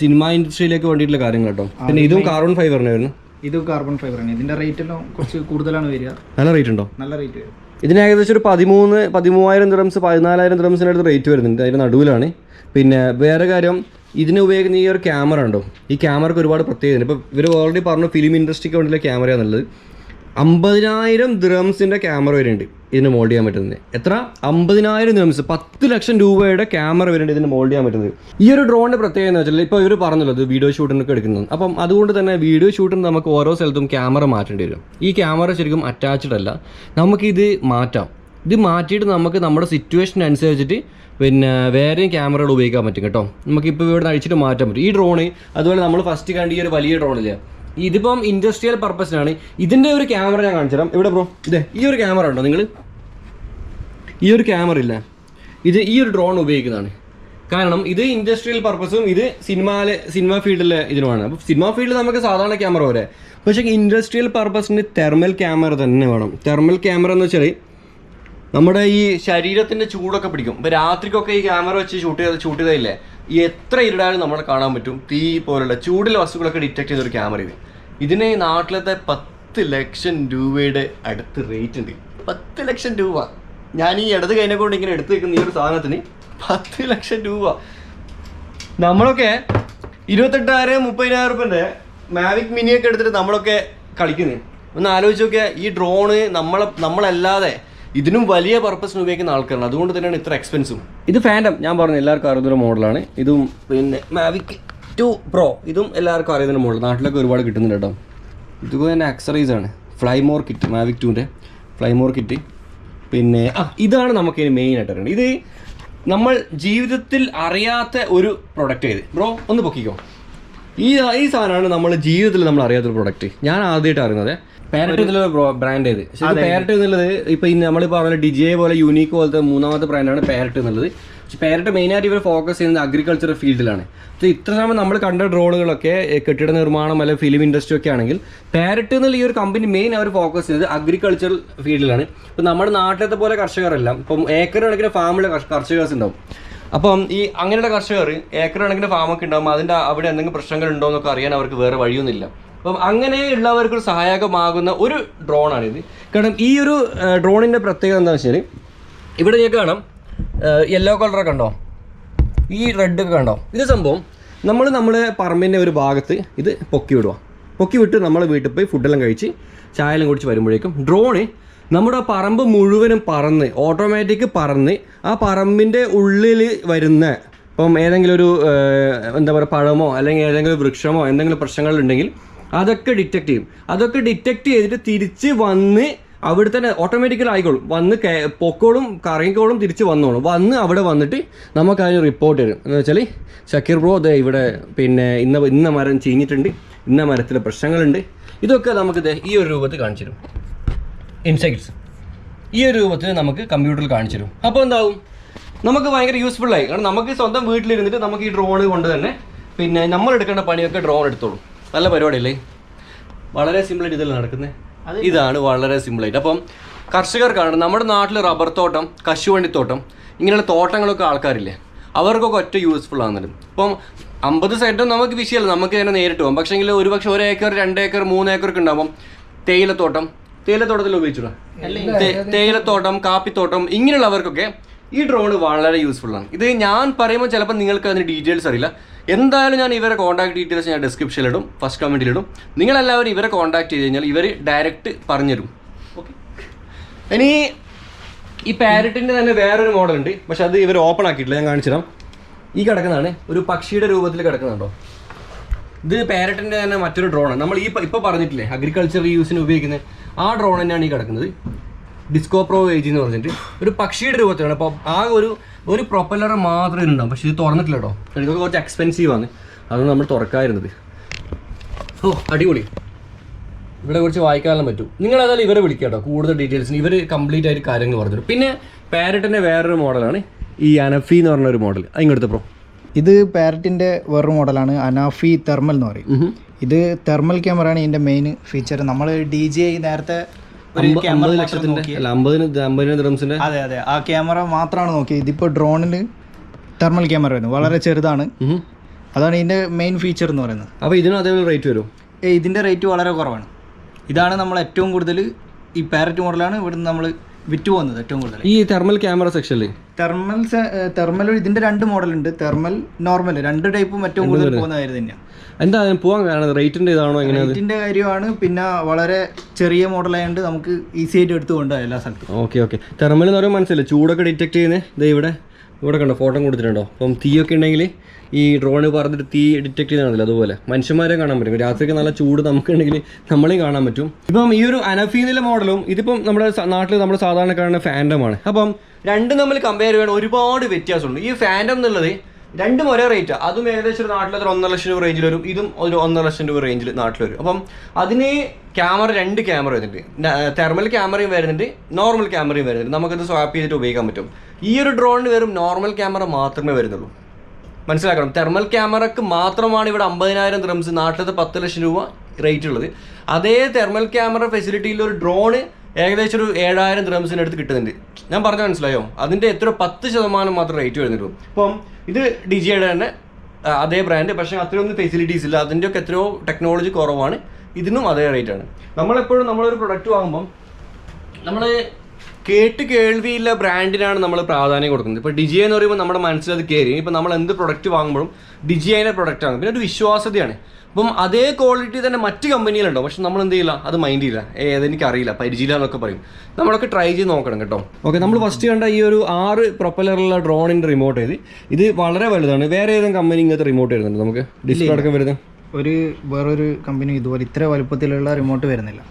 സിനിമ ഇൻഡസ്ട്രിയിലേക്ക് വേണ്ടിയിട്ടുള്ള കാര്യങ്ങൾ കേട്ടോ. പിന്നെ ഇതും കാർബൺ ഫൈബറിനായിരുന്നു. ഇത് കാർബൺ ഫൈബറാണ്. ഇതിന്റെ റേറ്റ് എല്ലാം കുറച്ച് കൂടുതലാണ് വരിക. നല്ല റേറ്റ് ഉണ്ടോ? നല്ല റേറ്റ് വരും. ഇതിന് ഏകദേശം ഒരു 13,000 ദിറംസ് 14,000 ദിറംസിൻ്റെ അടുത്ത് റേറ്റ് വരുന്നുണ്ട്. അതിൻ്റെ നടുവിലാണ്. പിന്നെ വേറെ കാര്യം, ഇതിന് ഉപയോഗിക്കുന്ന ഈ ഒരു ക്യാമറ ഉണ്ടോ, ഈ ക്യാമറയ്ക്ക് ഒരുപാട് പ്രത്യേകത. ഇപ്പോൾ ഇവർ ഓൾറെഡി പറഞ്ഞു ഫിലിം ഇൻഡസ്ട്രിക്ക് വേണ്ടിയുള്ള ക്യാമറയാണെന്നുള്ളത്. 50,000 ദിറംസിൻ്റെ ക്യാമറ വരുന്നുണ്ട് ഇതിന് മോൾഡ് ചെയ്യാൻ പറ്റുന്നത്. എത്ര? 50,000 ദിറംസ്, 10 ലക്ഷം രൂപയുടെ ക്യാമറ വരുന്നുണ്ട് ഇതിന് മോൾഡ് ചെയ്യാൻ പറ്റുന്നത്. ഈ ഒരു ഡ്രോണിൻ്റെ പ്രത്യേകത എന്ന് വെച്ചാൽ ഇപ്പോൾ ഇവർ പറഞ്ഞല്ലോ ഇത് വീഡിയോ ഷൂട്ടിനൊക്കെ എടുക്കുന്നത്. അപ്പം അതുകൊണ്ട് തന്നെ വീഡിയോ ഷൂട്ടിന് നമുക്ക് ഓരോ സ്ഥലത്തും ക്യാമറ മാറ്റേണ്ടി വരും. ഈ ക്യാമറ ശരിക്കും അറ്റാച്ച്ഡ് അല്ല, നമുക്കിത് മാറ്റാം. ഇത് മാറ്റിയിട്ട് നമുക്ക് നമ്മുടെ സിറ്റുവേഷൻ അനുസരിച്ചിട്ട് പിന്നെ വേറെയും ക്യാമറകൾ ഉപയോഗിക്കാൻ പറ്റും കേട്ടോ. നമുക്കിപ്പോൾ ഇവിടെ അഴിച്ചിട്ട് മാറ്റാൻ പറ്റും. ഈ ഡ്രോണ് അതുപോലെ നമ്മൾ ഫസ്റ്റ് കണ്ട ഈ ഒരു വലിയ ഡ്രോണില്ല, ഇതിപ്പം ഇൻഡസ്ട്രിയൽ പർപ്പസിനാണ്. ഇതിൻ്റെ ഒരു ക്യാമറ ഞാൻ കാണിച്ചു തരാം. ഇവിടെ ബ്രോ, ഇതേ ഈ ഒരു ക്യാമറ ഉണ്ടോ നിങ്ങൾ? ഈ ഒരു ക്യാമറ ഇല്ല, ഇത് ഈ ഒരു ഡ്രോൺ ഉപയോഗിക്കുന്നതാണ്. കാരണം ഇത് ഇൻഡസ്ട്രിയൽ പർപ്പസും ഇത് സിനിമ ഫീൽഡിലെ ഇതിനുമാണ്. അപ്പോൾ സിനിമ ഫീൽഡിൽ നമുക്ക് സാധാരണ ക്യാമറ വരെ, പക്ഷേ ഇൻഡസ്ട്രിയൽ പർപ്പസിന് തെർമൽ ക്യാമറ തന്നെ വേണം. തെർമൽ ക്യാമറ എന്ന് വെച്ചാൽ നമ്മുടെ ഈ ശരീരത്തിൻ്റെ ചൂടൊക്കെ പിടിക്കും. ഇപ്പോൾ രാത്രിക്കൊക്കെ ഈ ക്യാമറ വെച്ച് ഷൂട്ട് ചെയ്തതില്ലേ, എത്ര ഇരുടാലും നമ്മളെ കാണാൻ പറ്റും. തീ പോലുള്ള ചൂടുള്ള വസ്തുക്കളൊക്കെ ഡിറ്റക്ട് ചെയ്തൊരു ക്യാമറ ഇതിന് നാട്ടിലത്തെ 10 ലക്ഷം രൂപയുടെ അടുത്ത് റേറ്റ് ഉണ്ട്. 10 ലക്ഷം രൂപ. ഞാൻ ഈ ഇടത് കൈനെ കൊണ്ട് ഇങ്ങനെ എടുത്ത് വെക്കുന്ന ഈ ഒരു സാധനത്തിന് 10 ലക്ഷം രൂപ. നമ്മളൊക്കെ 28,000-30,000 രൂപൻ്റെ മാവിക് മിനിയൊക്കെ എടുത്തിട്ട് നമ്മളൊക്കെ കളിക്കുന്നത്. ഒന്ന് ആലോചിച്ച് നോക്കിയാൽ ഈ ഡ്രോണ് നമ്മളല്ലാതെ ഇതിനും വലിയ പർപ്പസിന് ഉപയോഗിക്കുന്ന ആൾക്കാരാണ്. അതുകൊണ്ട് തന്നെയാണ് ഇത്ര എക്സ്പെൻസും. ഇത് ഫാൻറ്റം ഞാൻ പറഞ്ഞു എല്ലാവർക്കും അറിയുന്നൊരു മോഡലാണ്. ഇതും പിന്നെ മാവിക് 2 പ്രോ ഇതും എല്ലാവർക്കും അറിയുന്ന മോഡൽ. നാട്ടിലൊക്കെ ഒരുപാട് കിട്ടുന്നുണ്ട് കേട്ടോ. ഇതുപോലെ തന്നെ ആക്സറീസ് ആണ്. ഫ്ലൈമോർ കിറ്റ്, മാവിക് 2ൻ്റെ ഫ്ലൈമോർ കിറ്റ്. പിന്നെ ഇതാണ് നമുക്ക് മെയിൻ ആയിട്ട് അറിയേണ്ടത്. ഇത് നമ്മൾ ജീവിതത്തിൽ അറിയാത്ത ഒരു പ്രൊഡക്റ്റ്. ഇത് ബ്രോ ഒന്ന് പൊക്കിക്കോ. ഈ സാധനമാണ് നമ്മൾ ജീവിതത്തിൽ നമ്മൾ അറിയാത്തൊരു പ്രൊഡക്റ്റ്. ഞാൻ ആദ്യമായിട്ട് അറിയുന്നത് പാരറ്റ് എന്നുള്ള ബ്രാൻഡ് ചെയ്ത്. പാരറ്റ് എന്നുള്ളത് ഇപ്പോൾ നമ്മളിപ്പോൾ പറഞ്ഞ ഡിജെ പോലെ യൂണീക്ക് പോലത്തെ 3ാമത്തെ ബ്രാൻഡാണ് പാരറ്റ് എന്നുള്ളത്. പക്ഷേ പാരറ്റ് മെയിനായിട്ട് ഇവർ ഫോക്കസ് ചെയ്യുന്നത് അഗ്രികൾച്ചർ ഫീൽഡിലാണ്. അപ്പോൾ ഇത്ര സമയം നമ്മൾ കണ്ട ഡ്രോണുകളൊക്കെ കെട്ടിട നിർമ്മാണം അല്ലെങ്കിൽ ഫിലിം ഇൻഡസ്ട്രി ഒക്കെ ആണെങ്കിൽ പാരറ്റ് എന്നുള്ള ഈ ഒരു കമ്പനി മെയിൻ അവർ ഫോക്കസ് ചെയ്യുന്നത് അഗ്രികൾച്ചർ ഫീൽഡിലാണ്. ഇപ്പോൾ നമ്മുടെ നാട്ടിലത്തെ പോലെ കർഷകരല്ല, ഇപ്പം ഏക്കർ കണക്കിന് ഫാമിലെ കർഷകേഴ്സ് ഉണ്ടാവും. അപ്പം ഈ അങ്ങനെയുള്ള കർഷകർ ഏക്കർ കണക്കിന് ഫാമൊക്കെ ഉണ്ടാകും. അതിൻ്റെ അവിടെ എന്തെങ്കിലും പ്രശ്നങ്ങൾ ഉണ്ടോ എന്നൊക്കെ അറിയാൻ അവർക്ക് വേറെ വഴിയൊന്നുമില്ല. അപ്പം അങ്ങനെയുള്ളവർക്ക് സഹായകമാകുന്ന ഒരു ഡ്രോണാണിത്. കാരണം ഈ ഒരു ഡ്രോണിൻ്റെ പ്രത്യേകത എന്താണെന്ന് വെച്ചാൽ ഇവിടെ നിങ്ങൾക്ക് കാണാം യെല്ലോ കളറൊക്കെ കണ്ടോ, ഈ റെഡൊക്കെ കണ്ടോ. ഇത് സംഭവം നമ്മുടെ പറമ്പിൻ്റെ ഒരു ഭാഗത്ത് ഇത് പൊക്കി വിട്ട് നമ്മൾ വീട്ടിൽ പോയി ഫുഡെല്ലാം കഴിച്ച് ചായയെല്ലാം കുടിച്ച് വരുമ്പോഴേക്കും ഡ്രോണ് നമ്മുടെ പറമ്പ് മുഴുവനും പറന്ന് ഓട്ടോമാറ്റിക് പറന്ന് ആ പറമ്പിൻ്റെ ഉള്ളിൽ വരുന്ന ഇപ്പം ഏതെങ്കിലും ഒരു എന്താ പറയുക പഴമോ അല്ലെങ്കിൽ ഏതെങ്കിലും വൃക്ഷമോ എന്തെങ്കിലും പ്രശ്നങ്ങളുണ്ടെങ്കിൽ അതൊക്കെ ഡിറ്റക്ട് ചെയ്യും. അതൊക്കെ ഡിറ്റക്ട് ചെയ്തിട്ട് തിരിച്ച് വന്ന് അവിടെ തന്നെ ഓട്ടോമാറ്റിക്കലി ആയിക്കോളും. വന്ന് പൊക്കോളും കറങ്ങിക്കോളും തിരിച്ച് വന്ന് അവിടെ വന്നിട്ട് നമുക്കതിന് റിപ്പോർട്ട് തരും. എന്ന് വെച്ചാൽ ഷക്കീർ ബ്രോ അതെ ഇവിടെ പിന്നെ ഇന്ന മരം ചീഞ്ഞിട്ടുണ്ട്, ഇന്ന മരത്തിലെ പ്രശ്നങ്ങളുണ്ട്. ഇതൊക്കെ നമുക്ക് ഈ ഒരു രൂപത്തിൽ കാണിച്ചു തരും. ഇൻസൈറ്റ്സ് ഈ ഒരു രൂപത്തിൽ നമുക്ക് കമ്പ്യൂട്ടറിൽ കാണിച്ചു തരും. അപ്പോൾ എന്താവും, നമുക്ക് ഭയങ്കര യൂസ്ഫുള്ളായി. കാരണം നമുക്ക് സ്വന്തം വീട്ടിലിരുന്നിട്ട് നമുക്ക് ഈ ഡ്രോണ് കൊണ്ട് തന്നെ പിന്നെ നമ്മൾ എടുക്കേണ്ട പണിയൊക്കെ ഡ്രോൺ എടുത്തോളും. നല്ല പരിപാടിയല്ലേ, വളരെ സിമ്പിളായിട്ട് ഇതെല്ലാം നടക്കുന്നത്. ഇതാണ് വളരെ സിമ്പിളായിട്ട്. അപ്പം കർഷകർക്കാണ് നമ്മുടെ നാട്ടിൽ റബ്ബർ തോട്ടം, കശുവണ്ടിത്തോട്ടം ഇങ്ങനെയുള്ള തോട്ടങ്ങളൊക്കെ ആൾക്കാരില്ലേ, അവർക്കൊക്കെ ഒറ്റ യൂസ്ഫുൾ ആകുന്നുണ്ട്. ഇപ്പം 50 സെൻറ്റും നമുക്ക് വിഷയമല്ല, നമുക്ക് തന്നെ നേരിട്ട് പോകാം. പക്ഷേങ്കിൽ ഒരുപക്ഷെ 1 ഏക്കർ 2 ഏക്കർ 3 ഏക്കറൊക്കെ ഉണ്ടാകുമ്പം തേയിലത്തോട്ടത്തിൽ ഉപയോഗിച്ചിടാം. തേയിലത്തോട്ടം, കാപ്പിത്തോട്ടം ഇങ്ങനെയുള്ളവർക്കൊക്കെ ഈ ഡ്രോണ് വളരെ യൂസ്ഫുള്ളാണ്. ഇത് ഞാൻ പറയുമ്പോൾ ചിലപ്പോൾ നിങ്ങൾക്ക് അതിന് ഡീറ്റെയിൽസ് അറിയില്ല. എന്തായാലും ഞാൻ ഇവരെ കോൺടാക്ട് ഡീറ്റെയിൽസ് ഞാൻ ഡിസ്ക്രിപ്ഷനിലിടും, ഫസ്റ്റ് കമൻറ്റിലിടും. നിങ്ങളെല്ലാവരും ഇവരെ കോൺടാക്ട് ചെയ്ത് കഴിഞ്ഞാൽ ഇവർ ഡയറക്റ്റ് പറഞ്ഞുതരും. ഓക്കെ. ഇനി ഈ പാരറ്റിൻ്റെ തന്നെ വേറൊരു മോഡലുണ്ട്, പക്ഷെ അത് ഇവർ ഓപ്പൺ ആക്കിയിട്ടില്ല. ഞാൻ കാണിച്ചു തരാം. ഈ കിടക്കുന്നതാണ് ഒരു പക്ഷിയുടെ രൂപത്തിൽ കിടക്കുന്നുണ്ടോ. ഇത് പാരറ്റിൻ്റെ തന്നെ മറ്റൊരു ഡ്രോണാണ്. നമ്മൾ ഇപ്പോൾ പറഞ്ഞിട്ടില്ലേ അഗ്രികൾച്ചർ യൂസിന് ഉപയോഗിക്കുന്നത് ആ ഡ്രോൺ തന്നെയാണ് ഈ കിടക്കുന്നത്. ഡിസ്കോ പ്രോ ഏജ് എന്ന് പറഞ്ഞിട്ട് ഒരു പക്ഷിയുടെ രൂപത്തിലാണ്. അപ്പോൾ ആ ഒരു പ്രൊപ്പല്ലർ മാത്രമേ ഉണ്ടാവും. പക്ഷേ ഇത് തുറന്നിട്ടില്ല കേട്ടോ. ഇതൊക്കെ കുറച്ച് എക്സ്പെൻസീവാണ്, അതാണ് നമ്മൾ തുറക്കാതിരുന്നത്. അടിപൊളി. ഇവിടെ കുറിച്ച് വായിക്കാനും പറ്റും. നിങ്ങളേതായാലും ഇവരെ വിളിക്കുക കേട്ടോ, കൂടുതൽ ഡീറ്റെയിൽസിന് ഇവർ കംപ്ലീറ്റ് ആയിട്ട് കാര്യങ്ങൾ പറഞ്ഞിട്ടും. പിന്നെ പാരറ്റിൻ്റെ വേറൊരു മോഡലാണ് ഈ അനഫി എന്ന് പറഞ്ഞൊരു മോഡൽ. അതിങ്ങടുത്ത് പ്രോ ഇത് പാരറ്റിൻ്റെ വേറൊരു മോഡലാണ്, അനാഫി തെർമൽ എന്ന് പറയും. ഇത് തെർമൽ ക്യാമറയാണ് ഇതിൻ്റെ മെയിൻ ഫീച്ചർ. നമ്മൾ DJI നേരത്തെ 50 ലക്ഷത്തിൻ്റെ 50 ദിറംസിൻ്റെ അതെ ആ ക്യാമറ മാത്രമാണ് നോക്കിയത്. ഇതിപ്പോൾ ഡ്രോണിൽ തെർമൽ ക്യാമറ വരുന്നത് വളരെ ചെറുതാണ്. അതാണ് ഇതിൻ്റെ മെയിൻ ഫീച്ചർ എന്ന് പറയുന്നത്. അപ്പോൾ ഇതിനും അതേപോലെ റേറ്റ് വരും? ഇതിൻ്റെ റേറ്റ് വളരെ കുറവാണ്. ഇതാണ് നമ്മൾ ഏറ്റവും കൂടുതൽ ഈ പാരറ്റ് മോഡലാണ് ഇവിടുന്ന് നമ്മൾ വിറ്റ് പോകുന്നത് ഏറ്റവും കൂടുതൽ. ഈ തെർമൽ ക്യാമറ സെക്ഷനിൽ തെർമൽ ഇതിന്റെ 2 മോഡലുണ്ട്, തെർമൽ നോർമൽ, 2 ടൈപ്പും ഏറ്റവും കൂടുതൽ പോകുന്ന കാര്യം തന്നെയാണ്. എന്താ പോകാൻ കാരണം റേറ്റിന്റെ ഇതാണോ എങ്ങനെയാണ്? റേറ്റിന്റെ കാര്യമാണ്, പിന്നെ വളരെ ചെറിയ മോഡലായതുകൊണ്ട് നമുക്ക് ഈസി ആയിട്ട് എടുത്തു കൊണ്ടുപോകാം എല്ലാ സ്ഥലത്തും. ഓക്കെ തെർമൽ എന്ന് പറയുമ്പോൾ മനസ്സിലായി ചൂടൊക്കെ ഡിറ്റക്ട് ചെയ്യുന്നത് ഇവിടെ കണ്ടോ ഫോട്ടോ കൊടുത്തിട്ടുണ്ടോ? അപ്പം തീയൊക്കെ ഉണ്ടെങ്കിൽ ഈ ഡ്രോണ് പറഞ്ഞിട്ട് തീ ഡിറ്റക്ട് ചെയ്യുന്നതാണല്ലോ, അതുപോലെ മനുഷ്യന്മാരെ കാണാൻ പറ്റും. രാത്രിക്ക് നല്ല ചൂട് നമുക്കുണ്ടെങ്കിൽ നമ്മളെയും കാണാൻ പറ്റും. ഇപ്പം ഈ ഒരു അനഫീനിലെ മോഡലും ഇതിപ്പം നമ്മുടെ നാട്ടിൽ നമ്മൾ സാധാരണ കാണുന്ന ഫാൻഡമാണ്. അപ്പം രണ്ടും തമ്മിൽ കമ്പയർ ചെയ്യുകയാണെങ്കിൽ ഒരുപാട് വ്യത്യാസമുണ്ട്. ഈ ഫാൻഡം എന്നുള്ളത് രണ്ടും ഒരേ റേറ്റാണ്. അതും ഏകദേശം ഒരു നാട്ടിൽ ഒരു 1.5 ലക്ഷം രൂപ റേഞ്ചിൽ വരും, ഇതും ഒരു 1.5 ലക്ഷം രൂപ റേഞ്ചിൽ നാട്ടിൽ വരും. അപ്പം അതിന് ക്യാമറ 2 ക്യാമറ വരുന്നുണ്ട്, തെർമൽ ക്യാമറയും വരുന്നുണ്ട്, നോർമൽ ക്യാമറയും വരുന്നുണ്ട്. നമുക്കത് സ്വാപ്പ് ചെയ്തിട്ട് ഉപയോഗിക്കാൻ പറ്റും. ഈ ഒരു ഡ്രോണിന് വെറും നോർമൽ ക്യാമറ മാത്രമേ വരുന്നുള്ളൂ. മനസ്സിലാക്കണം, തെർമൽ ക്യാമറക്ക് മാത്രമാണ് ഇവിടെ 50,000 ദിർഹംസ്, നാട്ടിലത്തെ 10 ലക്ഷം രൂപ റേറ്റ് ഉള്ളത്. അതേ തെർമൽ ക്യാമറ ഫെസിലിറ്റിയിൽ ഒരു ഡ്രോണ് ഏകദേശം ഒരു 7,000 ദിർഹംസിന് അടുത്ത് കിട്ടുന്നുണ്ട്. ഞാൻ പറഞ്ഞാൽ മനസ്സിലായോ? അതിൻ്റെ 10% മാത്രം റേറ്റ് വരുന്നുള്ളൂ. അപ്പം ഇത് ഡിജിയുടെ തന്നെ അതേ ബ്രാൻഡ്, പക്ഷേ അത്രയൊന്നും ഫെസിലിറ്റീസ് ഇല്ല, അതിൻ്റെയൊക്കെ എത്രയോ ടെക്നോളജി കുറവാണ്. ഇതിനും അതേ റേറ്റാണ്. നമ്മളെപ്പോഴും നമ്മളൊരു പ്രൊഡക്റ്റ് വാങ്ങുമ്പം നമ്മൾ കേൾവിയില്ല ബ്രാൻഡിനാണ് നമ്മൾ പ്രാധാന്യം കൊടുക്കുന്നത്. ഇപ്പോൾ ഡിജി എന്ന് പറയുമ്പോൾ നമ്മുടെ മനസ്സിലത് കയറി. ഇപ്പം നമ്മൾ എന്ത് പ്രൊഡക്റ്റ് വാങ്ങുമ്പോഴും ഡിജിയുടെ പ്രൊഡക്റ്റാണ്, പിന്നെ ഒരു വിശ്വാസ്യതയാണ്. അപ്പം അതേ ക്വാളിറ്റി തന്നെ മറ്റ് കമ്പനിയിലുണ്ടോ, പക്ഷെ നമ്മൾ എന്ത് ചെയ്യില്ല, അത് മൈൻഡ് ചെയ്യില്ല. ഏതെനിക്കറിയില്ല, പരിചയമില്ല എന്നൊക്കെ പറയും. നമ്മളൊക്കെ ട്രൈ ചെയ്ത് നോക്കണം കേട്ടോ. ഓക്കെ, നമ്മൾ ഫസ്റ്റ് കണ്ട ഈ ഒരു 6 പ്രൊപ്പലറുള്ള ഡ്രോണിൻ്റെ റിമോട്ട് ഇത് വളരെ വലുതാണ്. വേറെ ഏതെങ്കിലും കമ്പനി ഇങ്ങനത്തെ റിമോട്ട് വരുന്നുണ്ട് നമുക്ക് ഡിസ്പ്ലേ അടക്കം വരുന്നത്? വേറൊരു കമ്പനി ഇതുപോലെ ഇത്ര വലുപ്പത്തിലുള്ള റിമോട്ട് വരുന്നില്ല.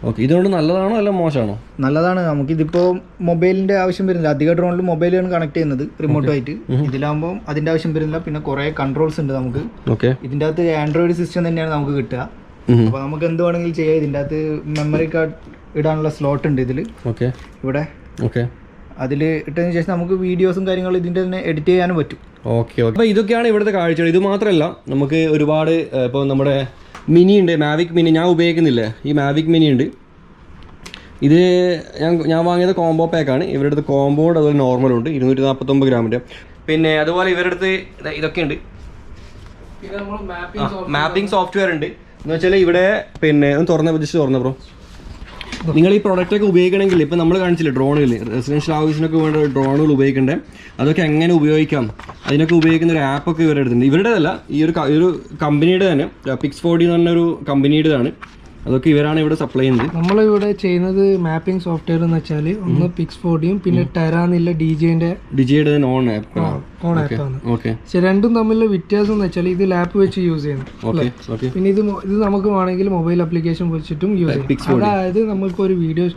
ഓക്കെ, ഇതുകൊണ്ട് നല്ലതാണോ അല്ല മോശമാണോ? നല്ലതാണ്. നമുക്കിതിപ്പോൾ മൊബൈലിന്റെ ആവശ്യം വരുന്നില്ല. അധിക ഡ്രോണിൽ മൊബൈലാണ് കണക്ട് ചെയ്യുന്നത് റിമോട്ടുമായിട്ട്. ഇതിലാകുമ്പോൾ അതിന്റെ ആവശ്യം വരുന്നില്ല. പിന്നെ കുറെ കൺട്രോൾസ് ഉണ്ട് നമുക്ക്. ഇതിൻ്റെ അകത്ത് ആൻഡ്രോയിഡ് സിസ്റ്റം തന്നെയാണ് നമുക്ക് കിട്ടുക. അപ്പോൾ നമുക്ക് എന്ത് വേണമെങ്കിലും ചെയ്യാം. ഇതിൻ്റെ അകത്ത് മെമ്മറി കാർഡ് ഇടാനുള്ള സ്ലോട്ട് ഉണ്ട് ഇതിൽ, ഇവിടെ. അതിൽ ഇട്ടതിന് ശേഷം നമുക്ക് വീഡിയോസും കാര്യങ്ങളും ഇതിൻ്റെ തന്നെ എഡിറ്റ് ചെയ്യാനും പറ്റും. ഓക്കെ. അപ്പോൾ ഇതൊക്കെയാണ് ഇവിടുത്തെ കാഴ്ചകൾ. ഇത് മാത്രമല്ല, നമുക്ക് ഒരുപാട് ഇപ്പോൾ നമ്മുടെ മിനി ഉണ്ട്, മാവിക് മിനി. ഞാൻ ഉപയോഗിക്കുന്നില്ല, ഈ മാവിക് മിനി ഉണ്ട്. ഇത് ഞാൻ വാങ്ങിയത് കോംബോ പാക്കാണ്. ഇവരുടെ അടുത്ത് കോംബോണ്ട് അതുപോലെ നോർമലുണ്ട്, 249 ഗ്രാമിൻ്റെ. പിന്നെ അതുപോലെ ഇവരുടെ അടുത്ത് ഇതൊക്കെ ഉണ്ട്, മാപ്പിംഗ് സോഫ്റ്റ്വെയർ ഉണ്ട്. എന്ന് വെച്ചാൽ ഇവിടെ പിന്നെ ജസ്റ്റ് തുറന്ന ബ്രോ, നിങ്ങൾ ഈ പ്രൊഡക്റ്റൊക്കെ ഉപയോഗിക്കണമെങ്കിൽ ഇപ്പം നമ്മൾ കാണിച്ചില്ലേ ഡ്രോണുകൾ, റെസിഡൻഷ്യൽ ആവശ്യത്തിനൊക്കെ വേണ്ട ഡ്രോണുകൾ ഉപയോഗിക്കണ്ടേ, അതൊക്കെ എങ്ങനെ ഉപയോഗിക്കാം അതിനൊക്കെ ഉപയോഗിക്കുന്ന ഒരു ആപ്പൊക്കെ ഇവരുടെ അടുത്തുണ്ട്. ഇവരുടേതല്ല, ഈ ഒരു കമ്പനിയുടെ തന്നെ, Pix4D എന്ന് പറഞ്ഞൊരു കമ്പനിയുടേതാണ്. അതൊക്കെ ഇവരാണ് ഇവിടെ സപ്ലൈ ചെയ്യുന്നത്. നമ്മളിവിടെ ചെയ്യുന്നത് മാപ്പിംഗ് സോഫ്റ്റ്വെയർ എന്ന് വെച്ചാൽ ഒന്ന് Pix4Dയും പിന്നെ ടെറ എന്നുള്ള ഡിജിയുടെ ഓൺ ആപ്പാണ്. പക്ഷെ രണ്ടും തമ്മിലുള്ള വ്യത്യാസം എന്ന് വെച്ചാൽ ഇത് ലാപ്പ് വെച്ച് യൂസ് ചെയ്യുന്നു. പിന്നെ ഇത് നമുക്ക് വേണമെങ്കിൽ മൊബൈൽ ആപ്ലിക്കേഷൻ വെച്ചിട്ടും യൂസ് ചെയ്യാം. അതായത് നമുക്കൊരു വീഡിയോ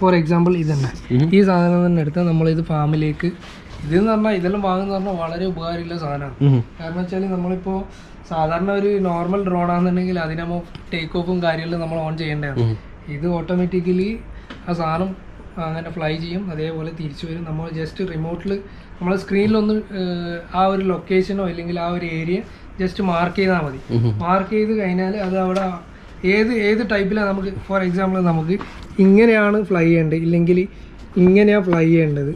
ഫോർ എക്സാമ്പിൾ ഇത് തന്നെ, ഈ സാധനം തന്നെ എടുത്താൽ നമ്മളിത് ഫാമിലേക്ക്, ഇതെന്ന് പറഞ്ഞാൽ ഇതെല്ലാം വാങ്ങുന്ന പറഞ്ഞാൽ വളരെ ഉപകാരമുള്ള സാധനമാണ്. കാരണം വെച്ചാൽ നമ്മളിപ്പോൾ സാധാരണ ഒരു നോർമൽ ഡ്രോൺ ആണെന്നുണ്ടെങ്കിൽ അതിനാകുമ്പോൾ ടേക്ക് ഓഫും കാര്യങ്ങളും നമ്മൾ ഓൺ ചെയ്യേണ്ടതാണ്. ഇത് ഓട്ടോമാറ്റിക്കലി ആ സാധനം അങ്ങനെ ഫ്ലൈ ചെയ്യും, അതേപോലെ തിരിച്ചു വരും. നമ്മൾ ജസ്റ്റ് റിമോട്ടിൽ നമ്മളെ സ്ക്രീനിലൊന്ന് ആ ഒരു ലൊക്കേഷനോ അല്ലെങ്കിൽ ആ ഒരു ഏരിയ ജസ്റ്റ് മാർക്ക് ചെയ്താൽ മതി. മാർക്ക് ചെയ്ത് കഴിഞ്ഞാൽ അത് അവിടെ ഏത് ടൈപ്പിലാണ് നമുക്ക്, ഫോർ എക്സാമ്പിൾ നമുക്ക് ഇങ്ങനെയാണ് ഫ്ലൈ ചെയ്യേണ്ടത്, ഇല്ലെങ്കിൽ ഇങ്ങനെയാണ് ഫ്ലൈ ചെയ്യേണ്ടത്.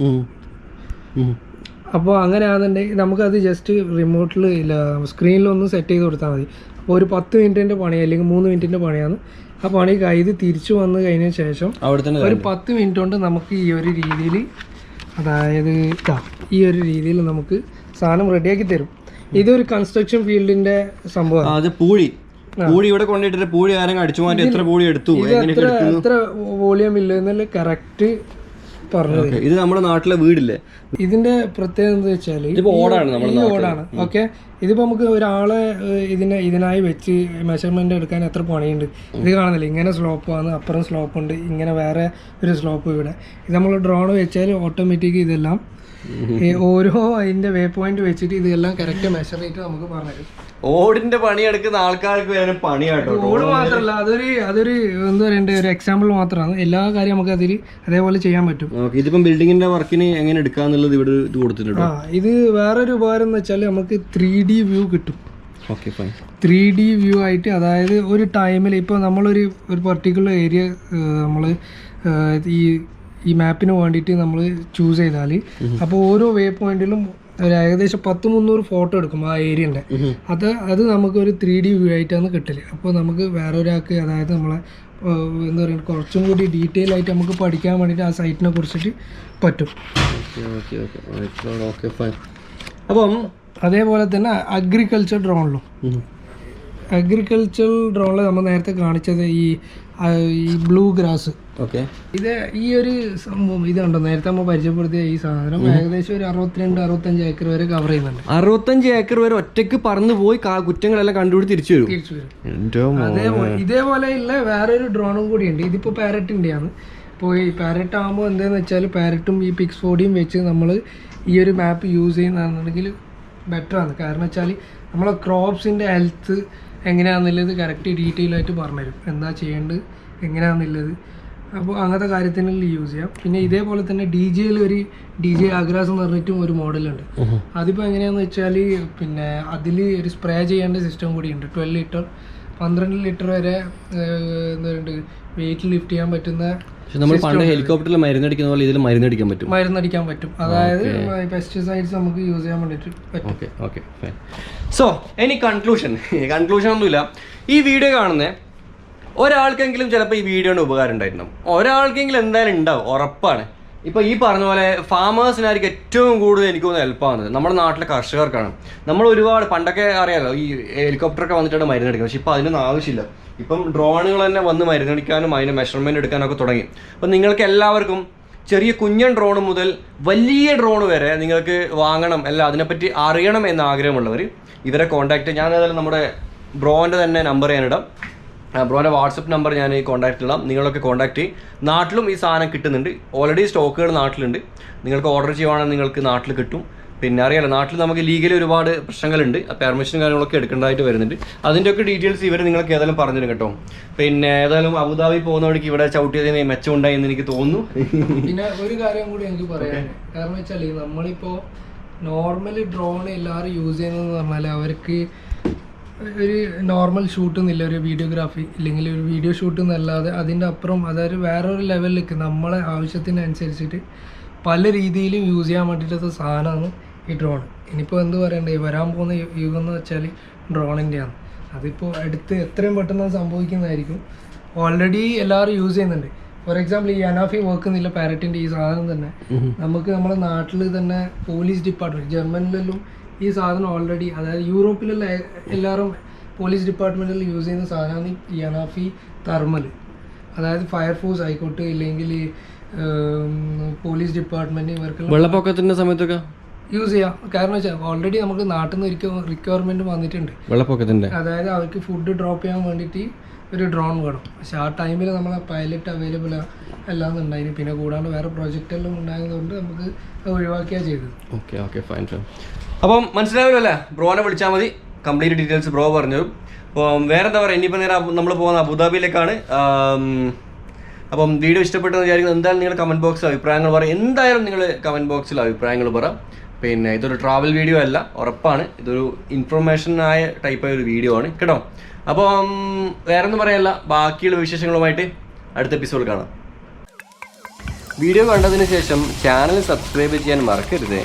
അപ്പോൾ അങ്ങനെയാണെന്നുണ്ടെങ്കിൽ നമുക്കത് ജസ്റ്റ് റിമോട്ടിൽ സ്ക്രീനിലൊന്ന് സെറ്റ് ചെയ്ത് കൊടുത്താൽ മതി. അപ്പോൾ ഒരു 10 മിനിറ്റിൻ്റെ പണി അല്ലെങ്കിൽ 3 മിനിറ്റിൻ്റെ പണിയാണ്. ആ പണി ഇത് തിരിച്ചു വന്നു കഴിഞ്ഞ ശേഷം ഒരു 10 മിനിറ്റ് കൊണ്ട് നമുക്ക് ഈ ഒരു രീതിയിൽ, അതായത് ഈ ഒരു രീതിയിൽ നമുക്ക് സാധനം റെഡിയാക്കി തരും. ഇതൊരു കൺസ്ട്രക്ഷൻ ഫീൽഡിൻ്റെ സംഭവമാണ്. അത് പൂഴി ഇവിടെ കൊണ്ടിട്ട് പൂഴി ആരെങ്കിലും അടിച്ചു മാറ്റി എത്ര പൂഴി എടുത്തു, എത്ര വോളിയം ഇല്ല എന്നല്ല കറക്റ്റ് പറഞ്ഞത്. ഇത് നമ്മുടെ നാട്ടിലെ വീടില്ലേ, ഇതിന്റെ പ്രത്യേകത എന്താ വെച്ചാൽ ഈ ഓടാണ്. ഓക്കെ, ഇതിപ്പോ നമുക്ക് ഒരാളെ ഇതിനായി വെച്ച് മെഷർമെന്റ് എടുക്കാൻ എത്ര പണിയുണ്ട്. ഇത് കാണുന്നില്ല, ഇങ്ങനെ സ്ലോപ്പ് ആണ്, അപ്പുറം സ്ലോപ്പ് ഉണ്ട്, ഇങ്ങനെ വേറെ ഒരു സ്ലോപ്പ് ഇവിടെ. ഇത് നമ്മൾ ഡ്രോൺ വെച്ചാൽ ഓട്ടോമാറ്റിക് ഇതെല്ലാം ഓരോ അതിന്റെ വേ പോയിന്റ് വെച്ചിട്ട് ഇതെല്ലാം കറക്റ്റ് മെഷർ ചെയ്തിട്ട് നമുക്ക് പറഞ്ഞുതരും. ഓടിന്റെ പണിയെടുക്കുന്ന ആൾക്കാർക്ക് വേണം പണിയാട്ടോ. ഓട് മാത്രമല്ല, അതൊരു എന്താ പറയണ്ടേ, ഒരു എക്സാമ്പിൾ മാത്രമാണ്. എല്ലാ കാര്യം നമുക്ക് അതിൽ അതേപോലെ ചെയ്യാൻ പറ്റും. ഇതിപ്പം ബിൽഡിങ്ങിന്റെ വർക്കിന് എങ്ങനെ എടുക്കാന്നുള്ളത് ഇവിടെ കൊടുത്തിട്ടുണ്ട്. ഇത് വേറൊരു ഉപകാരം എന്ന് വെച്ചാൽ നമുക്ക് 3D വ്യൂ കിട്ടും. 3D വ്യൂ ആയിട്ട്, അതായത് ഒരു ടൈമിൽ ഇപ്പോൾ നമ്മളൊരു പർട്ടിക്കുലർ ഏരിയ നമ്മൾ ഈ മാപ്പിന് വേണ്ടിയിട്ട് നമ്മൾ ചൂസ് ചെയ്താൽ, അപ്പോൾ ഓരോ വേ പോയിന്റിലും ഒരു ഏകദേശം 10-300 ഫോട്ടോ എടുക്കും ആ ഏരിയൻ്റെ. അത് നമുക്കൊരു 3D വ്യൂ ആയിട്ടാണ് കിട്ടല്. അപ്പോൾ നമുക്ക് വേറെ ഒരാൾക്ക്, അതായത് നമ്മളെ എന്താ പറയുക, കുറച്ചും കൂടി ഡീറ്റെയിൽ ആയിട്ട് നമുക്ക് പഠിക്കാൻ വേണ്ടിയിട്ട് ആ സൈറ്റിനെ കുറിച്ചിട്ട് പറ്റും. അപ്പം അതേപോലെ തന്നെ അഗ്രികൾച്ചർ ഡ്രോണിലും നമ്മൾ നേരത്തെ കാണിച്ചത് ഈ ബ്ലൂ ഗ്രാസ്. ഇത് ഈ ഒരു സംഭവം ഇതുണ്ടോ, നേരത്തെ നമ്മൾ പരിചയപ്പെടുത്തിയ ഈ സാധനം ഏകദേശം ഒരു 62-65 ഏക്കർ വരെ കവർ ചെയ്യുന്നുണ്ട്. 65 ഏക്കർ വരെ ഒറ്റയ്ക്ക് പറന്നു പോയി കുറ്റങ്ങളെല്ലാം കണ്ടുപിടി തിരിച്ചു വരും. ഇതേപോലെയുള്ള വേറൊരു ഡ്രോണും കൂടി ഉണ്ട്. ഇതിപ്പോൾ പാരറ്റിൻ്റെയാണ്. ഇപ്പോൾ ഈ പാരറ്റ് ആകുമ്പോൾ എന്താണെന്ന് വെച്ചാൽ പാരറ്റും ഈ പിക്സ്4ഡിയും വെച്ച് നമ്മൾ ഈ ഒരു മാപ്പ് യൂസ് ചെയ്യുന്നതാണെന്നുണ്ടെങ്കിൽ ബെറ്ററാണ്. കാരണം വെച്ചാൽ നമ്മളെ ക്രോപ്സിൻ്റെ ഹെൽത്ത് എങ്ങനെയാണെന്നുള്ളത് കറക്റ്റ് ഡീറ്റെയിൽ ആയിട്ട് പറഞ്ഞുതരും, എന്താ ചെയ്യേണ്ടത് എങ്ങനെയാണെന്നുള്ളത്. അപ്പോൾ അങ്ങനത്തെ കാര്യത്തിനെല്ലാം യൂസ് ചെയ്യാം. പിന്നെ ഇതേപോലെ തന്നെ DJയിൽ ഒരു DJ ആഗ്രാസ് എന്ന് പറഞ്ഞിട്ടും ഒരു മോഡലുണ്ട്. അതിപ്പോൾ എങ്ങനെയാണെന്ന് വെച്ചാൽ പിന്നെ അതിൽ ഒരു സ്പ്രേ ചെയ്യേണ്ട സിസ്റ്റം കൂടിയുണ്ട്. 12 ലിറ്റർ 12 ലിറ്റർ വരെ എന്താ പറയുക വെയിറ്റ് ലിഫ്റ്റ് ചെയ്യാൻ പറ്റുന്ന. നമ്മൾ പണ്ട് ഹെലികോപ്റ്ററിൽ മരുന്നടിക്കുന്ന പോലെ ഇതിൽ മരുന്നടിക്കാൻ പറ്റും. അതായത് പെസ്റ്റിസൈഡ്സ് നമുക്ക് യൂസ് ചെയ്യാൻ വേണ്ടിയിട്ട് പറ്റും. സോ ഇനി കൺക്ലൂഷൻ ഒന്നുമില്ല. ഈ വീഡിയോ കാണുന്ന ഒരാൾക്കെങ്കിലും ചിലപ്പോൾ ഈ വീഡിയോയുടെ ഉപകാരം ഉണ്ടായിട്ടുണ്ടാവും. ഒരാൾക്കെങ്കിലും എന്തായാലും ഉണ്ടാവും, ഉറപ്പാണ്. ഇപ്പോൾ ഈ പറഞ്ഞ പോലെ ഫാമേഴ്സിനായിരിക്കും ഏറ്റവും കൂടുതൽ എനിക്ക് തോന്നുന്നു ഹെൽപ്പാകുന്നത് നമ്മുടെ നാട്ടിലെ കർഷകർക്കാണ്. നമ്മൾ ഒരുപാട് പണ്ടൊക്കെ അറിയാമല്ലോ ഈ ഹെലികോപ്റ്ററൊക്കെ വന്നിട്ടാണ് മരുന്നടിക്കുന്നത്. പക്ഷേ ഇപ്പോൾ അതിനൊന്നും ആവശ്യമില്ല. ഇപ്പം ഡ്രോണുകൾ തന്നെ വന്ന് മരുന്നടിക്കാനും അതിന് മെഷർമെൻറ്റ് എടുക്കാനൊക്കെ തുടങ്ങി. അപ്പം നിങ്ങൾക്ക് എല്ലാവർക്കും ചെറിയ കുഞ്ഞൻ ഡ്രോൺ മുതൽ വലിയ ഡ്രോൺ വരെ നിങ്ങൾക്ക് വാങ്ങണം, അല്ല അതിനെപ്പറ്റി അറിയണം എന്ന് ആഗ്രഹമുള്ളവർ ഇവരെ കോൺടാക്ട്. ഞാൻ ഏതായാലും നമ്മുടെ ബ്രോൻ്റെ തന്നെ നമ്പർ ഞാനിടാം. ബ്രോൻ്റെ വാട്സപ്പ് നമ്പർ ഞാൻ കോൺടാക്ട് ഇടാം. നിങ്ങളൊക്കെ കോൺടാക്ട് ചെയ്യും. നാട്ടിലും ഈ സാധനം കിട്ടുന്നുണ്ട്. ഓൾറെഡി സ്റ്റോക്കുകൾ നാട്ടിലുണ്ട്. നിങ്ങൾക്ക് ഓർഡർ ചെയ്യുവാണെങ്കിൽ നിങ്ങൾക്ക് നാട്ടിൽ കിട്ടും. പിന്നെ അറിയാലോ, നാട്ടിൽ നമുക്ക് ലീഗലി ഒരുപാട് പ്രശ്നങ്ങളുണ്ട്. പെർമിഷനും കാര്യങ്ങളൊക്കെ എടുക്കേണ്ടതായിട്ട് വരുന്നുണ്ട്. അതിൻ്റെയൊക്കെ ഡീറ്റെയിൽസ് ഇവർ നിങ്ങൾക്ക് ഏതായാലും പറഞ്ഞു തരും കേട്ടോ. പിന്നെ ഏതായാലും അബുദാബി പോകുന്ന വഴിക്ക് ഇവിടെ ചവിട്ടിയതിന് മെച്ചമുണ്ടായി എന്ന് എനിക്ക് തോന്നുന്നു. പിന്നെ ഒരു കാര്യം കൂടി എനിക്ക് പറയാം. കാരണം വെച്ചാൽ നമ്മളിപ്പോൾ നോർമലി ഡ്രോൺ എല്ലാവരും യൂസ് ചെയ്യുന്നതെന്ന് പറഞ്ഞാൽ അവർക്ക് ഒരു നോർമൽ ഷൂട്ട് എന്നില്ല, ഒരു വീഡിയോഗ്രാഫി ഇല്ലെങ്കിൽ ഒരു വീഡിയോ ഷൂട്ട് എന്നല്ലാതെ അതിൻ്റെ അപ്പുറം അതായത് വേറൊരു ലെവലിലേക്ക് നമ്മളെ ആവശ്യത്തിനനുസരിച്ചിട്ട് പല രീതിയിലും യൂസ് ചെയ്യാൻ വേണ്ടിയിട്ടത്തെ സാധനമാണ് ഈ ഡ്രോൺ. ഇനിയിപ്പോൾ എന്ത് പറയണ്ടേ, വരാൻ പോകുന്ന യുഗം എന്ന് വെച്ചാൽ ഡ്രോണിൻ്റെയാണ്. അതിപ്പോൾ അടുത്ത് എത്രയും പെട്ടെന്ന് സംഭവിക്കുന്നതായിരിക്കും. ഓൾറെഡി എല്ലാവരും യൂസ് ചെയ്യുന്നുണ്ട്. ഫോർ എക്സാമ്പിൾ ഈ അനാഫി വർക്കുന്നില്ല പാരറ്റിൻ്റെ ഈ സാധനം തന്നെ നമുക്ക് നമ്മുടെ നാട്ടിൽ തന്നെ പോലീസ് ഡിപ്പാർട്ട്മെൻറ്റ് ജർമ്മനിലെല്ലാം ഈ സാധനം ഓൾറെഡി, അതായത് യൂറോപ്പിലുള്ള എല്ലാവരും പോലീസ് ഡിപ്പാർട്ട്മെൻറ്റിൽ യൂസ് ചെയ്യുന്ന സാധനമാണ് ഈ അനാഫി തെർമൽ. അതായത് ഫയർഫോഴ്സ് ആയിക്കോട്ടെ ഇല്ലെങ്കിൽ പോലീസ് ഡിപ്പാർട്ട്മെൻറ്റ് ഇവർക്ക് വെള്ളപ്പൊക്കത്തിൻ്റെ സമയത്തൊക്കെ യൂസ് ചെയ്യാം. കാരണം വെച്ചാൽ ഓൾറെഡി നമുക്ക് നാട്ടിൽ നിന്ന് റിക്വയർമെൻറ്റ് വന്നിട്ടുണ്ട് വെള്ളപ്പൊക്കത്തിൻ്റെ. അതായത് അവർക്ക് ഫുഡ് ഡ്രോപ്പ് ചെയ്യാൻ വേണ്ടിയിട്ട് ഒരു ഡ്രോൺ വേണം. പക്ഷെ ആ ടൈമിൽ നമ്മളെ പൈലറ്റ് അവൈലബിൾ എല്ലാം ഉണ്ടായിരുന്നു. പിന്നെ കൂടാണ്ട് വേറെ പ്രൊജക്റ്റെല്ലാം ഉണ്ടായതുകൊണ്ട് നമുക്ക് അത് ഒഴിവാക്കിയാണ് ചെയ്തത്. ഫൈൻ. അപ്പം മനസ്സിലാവില്ല അല്ലേ, ബ്രോനെ വിളിച്ചാൽ മതി, കംപ്ലീറ്റ് ഡീറ്റെയിൽസ് ബ്രോ പറഞ്ഞു. അപ്പം വേറെ എന്താ പറയുക, ഇനിയിപ്പോൾ നേരെ നമ്മൾ പോകുന്ന അബുദാബിയിലേക്കാണ്. അപ്പം വീഡിയോ ഇഷ്ടപ്പെട്ടെന്ന് വിചാരിക്കുന്നത്. എന്തായാലും നിങ്ങൾ കമൻറ്റ് ബോക്സിൽ അഭിപ്രായങ്ങൾ പറയും. എന്തായാലും നിങ്ങൾ കമൻറ്റ് ബോക്സിൽ അഭിപ്രായങ്ങൾ പറ. പിന്നെ ഇതൊരു ട്രാവൽ വീഡിയോ അല്ല, ഉറപ്പാണ്. ഇതൊരു ഇൻഫർമേഷനായ ടൈപ്പായ ഒരു വീഡിയോ ആണ് കേട്ടോ. അപ്പം വേറൊന്നും പറയാനല്ല, ബാക്കിയുള്ള വിശേഷങ്ങളുമായിട്ട് അടുത്ത എപ്പിസോഡ് കാണാം. വീഡിയോ കണ്ടതിന് ശേഷം ചാനൽ സബ്സ്ക്രൈബ് ചെയ്യാൻ മറക്കരുത്.